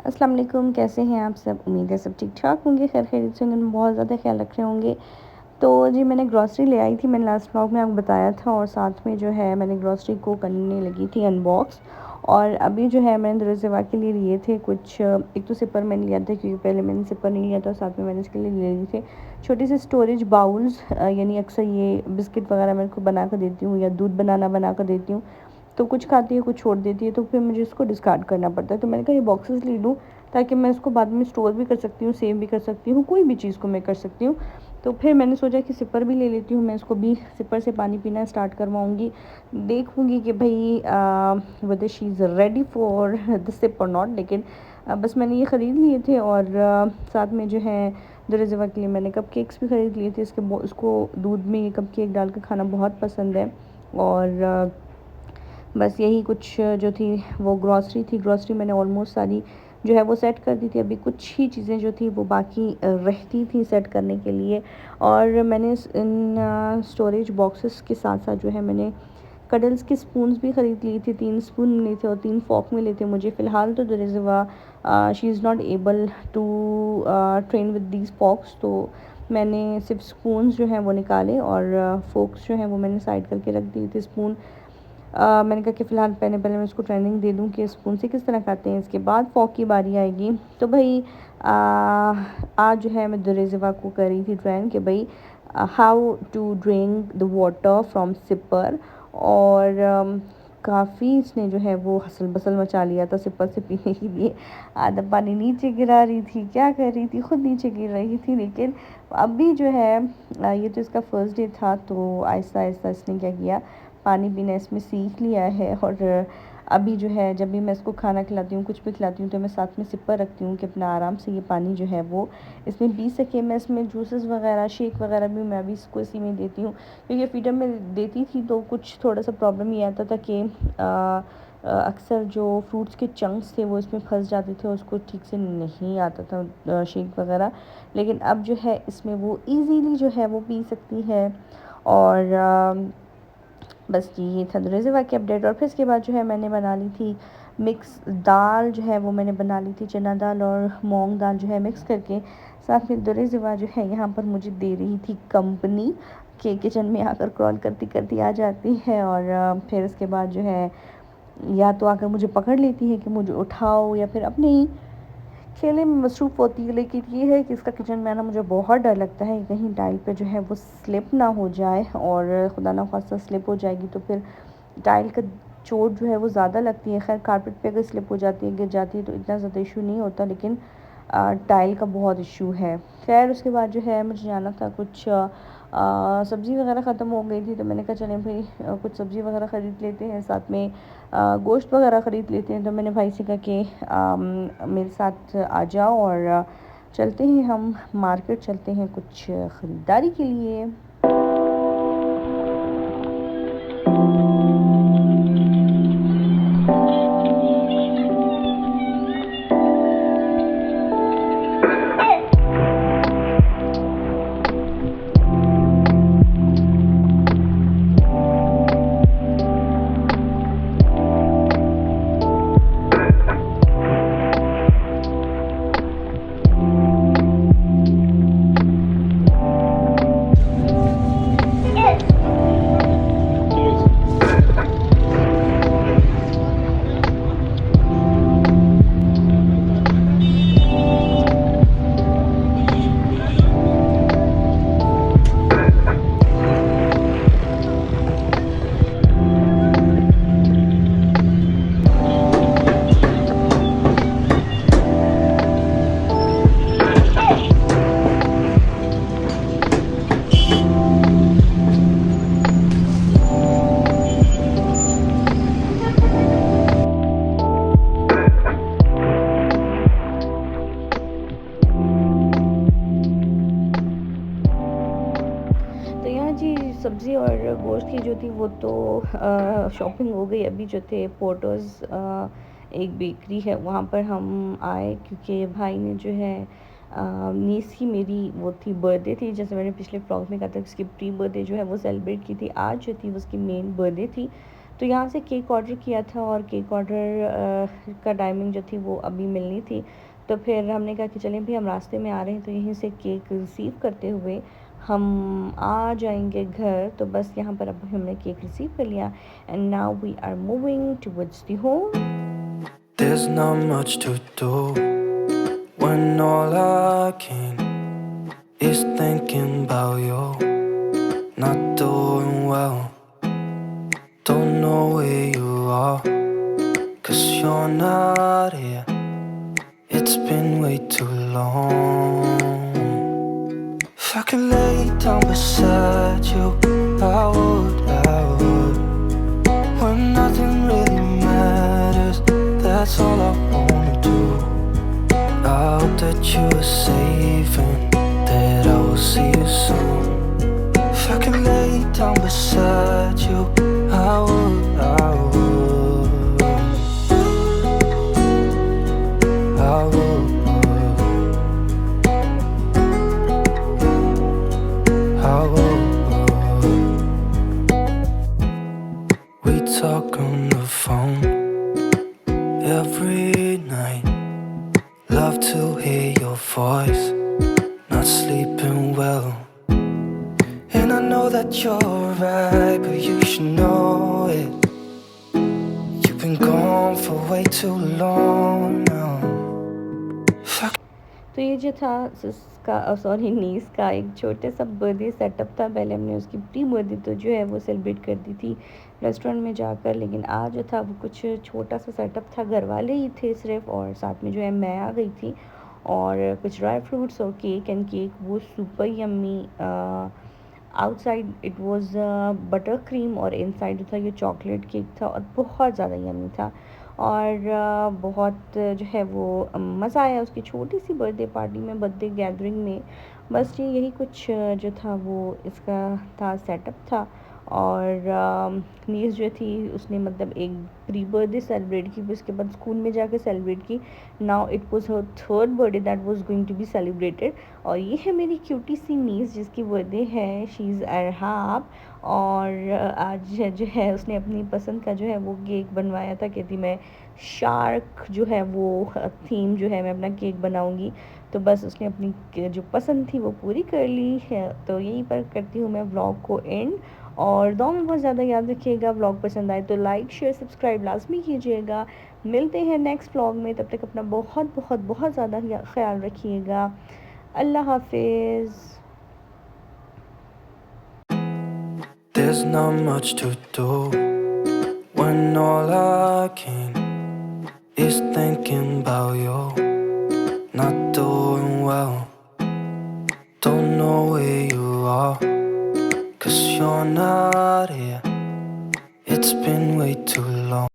अस्सलाम वालेकुम, कैसे हैं आप सब? उम्मीद है सब ठीक-ठाक होंगे, खैर खैरियत से होंगे, बहुत ज़्यादा ख़्याल रख रहे होंगे। तो जी मैंने ग्रॉसरी ले आई थी, मैंने लास्ट व्लॉग में आपको बताया था और साथ में जो है मैंने ग्रॉसरी को करने लगी थी अनबॉक्स। और अभी जो है मैंने दरअज़वा के लिए लिए थे कुछ, एक तो सिपर मैंने लिया था क्योंकि पहले मैंने सिपर नहीं लिया था और साथ में मैंने इसके लिए ले लिए थे छोटे से स्टोरेज बाउल्स। यानी अक्सर ये बिस्किट वगैरह मैं इनको बना कर देती हूँ या दूध बना कर देती हूँ, तो कुछ खाती है कुछ छोड़ देती है, तो फिर मुझे इसको डिस्कार्ड करना पड़ता है। तो मैंने कहा ये बॉक्सेस ले लूँ ताकि मैं इसको बाद में स्टोर भी कर सकती हूँ, सेव भी कर सकती हूँ, कोई भी चीज़ को मैं कर सकती हूँ। तो फिर मैंने सोचा कि सिपर भी ले लेती हूँ, मैं इसको भी सिपर से पानी पीना स्टार्ट करवाऊँगी। देखूँगी कि भई whether she is ready for the sip और नॉट। लेकिन बस मैंने ये ख़रीद लिए थे और साथ में जो है दरअज़वा के लिए मैंने कपकेक्स भी ख़रीद लिए थे। उसको दूध में ये कपकेक डाल के खाना बहुत पसंद है। और बस यही कुछ जो थी वो ग्रॉसरी थी। ग्रॉसरी मैंने ऑलमोस्ट सारी जो है वो सेट कर दी थी। अभी कुछ ही चीज़ें जो थी वो बाकी रहती थी सेट करने के लिए। और मैंने इन स्टोरेज बॉक्सेस के साथ साथ जो है मैंने कडल्स के स्पून्स भी ख़रीद लिए थे। 3 स्पून मिले थे और 3 फ़ॉर्क मिले थे मुझे। फ़िलहाल तो दरअज़वा she is not able to train with these forks, तो मैंने सिर्फ स्पून्स जो हैं वो निकाले और फ़ोर्क्स जो हैं वो मैंने साइड करके रख दिए थे। स्पून मैंने कहा कि फ़िलहाल पहले पहले मैं इसको ट्रेनिंग दे दूँ कि स्पून से किस तरह खाते हैं, इसके बाद फ़ॉर्क की बारी आएगी। तो भई आज जो है मैं दरअज़वा को कर रही थी ट्रेन कि भई how to drink the water from sipper. और काफ़ी इसने जो है वो हसल-बसल मचा लिया था सिपर से पीने के लिए। आधा पानी नीचे गिरा रही थी, क्या कर रही थी, खुद नीचे गिर रही थी। लेकिन अभी जो है ये तो इसका फर्स्ट डे था, तो आहिस्ता-आहिस्ता इसने क्या किया, पानी पीना इसमें सीख लिया है। और अभी जो है जब भी मैं इसको खाना खिलाती हूँ, कुछ भी खिलाती हूँ, तो मैं साथ में सिपर रखती हूँ कि अपना आराम से ये पानी जो है वो इसमें पी सके। मैं इसमें जूसेस वगैरह, शेक वगैरह भी मैं अभी इसको इसी में देती हूँ, क्योंकि फीडर में देती थी तो कुछ थोड़ा-सा प्रॉब्लम ये आता था कि अक्सर जो फ्रूट्स के चंक्स थे वो इसमें फँस जाते थे और उसको ठीक से नहीं आता था शेक वगैरह। लेकिन अब जो है इसमें वो ईज़िली जो है वो पी सकती है। और बस जी ये था दरअज़वा की अपडेट। और फिर इसके बाद जो है मैंने बना ली थी मिक्स दाल, जो है वो मैंने बना ली थी चना दाल और मूंग दाल जो है मिक्स करके। साथ में दरअज़वा जो है यहाँ पर मुझे दे रही थी कंपनी, कि किचन में आकर क्रॉल करती करती आ जाती है और फिर उसके बाद जो है या तो आकर मुझे पकड़ लेती है कि मुझे उठाओ, या फिर अपने ही खेलने में मसरूफ़ होती है। लेकिन ये है कि इसका किचन में आना मुझे बहुत डर लगता है, कहीं टाइल पे जो है वो स्लिप ना हो जाए, और खुदा ना ख़ास्ता स्लिप हो जाएगी तो फिर टाइल का चोट जो है वो ज़्यादा लगती है। ख़ैर कारपेट पे अगर स्लिप हो जाती है, गिर जाती है, तो इतना ज़्यादा इशू नहीं होता, लेकिन टाइल का बहुत इशू है। ख़ैर उसके बाद जो है मुझे जाना था कुछ, सब्ज़ी वगैरह ख़त्म हो गई थी, तो मैंने कहा चलें भई कुछ सब्ज़ी वगैरह ख़रीद लेते हैं, साथ में गोश्त वगैरह ख़रीद लेते हैं। तो मैंने भाई से कहा कि मेरे साथ आ जाओ और चलते हैं, हम मार्केट चलते हैं कुछ ख़रीदारी के लिए। तो यहाँ जी सब्ज़ी और गोश्त की जो थी वो तो शॉपिंग हो गई। अभी जो थे पोर्टर्स एक बेकरी है वहाँ पर हम आए, क्योंकि भाई ने जो है नीस की मेरी वो थी बर्थडे थी, जैसे मैंने पिछले व्लॉग में कहा था, उसकी प्री बर्थडे जो है वो सेलिब्रेट की थी। आज जो थी वो उसकी मेन बर्थडे थी। तो यहाँ से केक ऑर्डर किया था और केक ऑर्डर का टाइमिंग जो थी वो अभी मिलनी थी। तो फिर हमने कहा कि चलें भी हम रास्ते में आ रहे हैं तो यहीं से केक रिसीव करते हुए हम आ जाएंगे घर। तो बस यहाँ पर अब हमने केक रिसीव कर लिया and now we are moving towards the home. There's not much to do when all I can is thinking about you. Not doing well, don't know where you are, 'cause you're not here. It's been way too long. If I could lay down beside you, I would. When nothing really matters, that's all I wanna do. I hope that you are safe and that I will see you soon. If I could lay down beside you, I would. I would. I would. We talk on the phone every night. Love to hear your voice. Not sleeping well, and I know that you're right, but you should know it. You've been gone for way too long now. तो ये जो था सिसका sorry नीस का एक छोटे सा birthday setup था। पहले हमने उसकी प्री बर्थडे तो जो है वो सेलिब्रेट कर दी थी रेस्टोरेंट में जाकर, लेकिन आज जो था वो कुछ छोटा सा सेटअप था। घर वाले ही थे सिर्फ और साथ में जो है मैं आ गई थी और कुछ ड्राई फ्रूट्स और केक एंड केक वो super yummy. Outside it was butter cream और इनसाइड जो था ये चॉकलेट केक था और बहुत ज़्यादा यम्मी था और बहुत जो है वो मज़ा आया उसकी छोटी सी बर्थडे पार्टी में, बर्थडे गैदरिंग में। बस ये यही कुछ जो था वो इसका था सेटअप था। और नीस जो थी उसने मतलब एक प्री बर्थडे सेलिब्रेट की, फिर उसके बाद स्कूल में जाकर सेलिब्रेट की। Now it was her third birthday that was going to be celebrated. और ये है मेरी क्यूटी सी नीस जिसकी बर्थडे है, शी इज़ अरहाब। और आज जो है उसने अपनी पसंद का जो है वो केक बनवाया था, कहती मैं शार्क जो है वो थीम जो है मैं अपना केक बनाऊंगी। तो बस उसने अपनी जो पसंद थी वो पूरी कर ली है। तो यहीं पर करती हूँ मैं व्लॉग को एंड। और दुआ में बहुत ज़्यादा याद रखिएगा, व्लॉग पसंद आए तो लाइक शेयर सब्सक्राइब लाजमी कीजिएगा। मिलते हैं नेक्स्ट व्लॉग में, तब तक अपना बहुत बहुत बहुत ज़्यादा ख्याल रखिएगा। अल्लाह हाफिज़। There's not much to do when all I can is thinking about you. Not doing well, don't know where you are, 'cause you're not here. It's been way too long.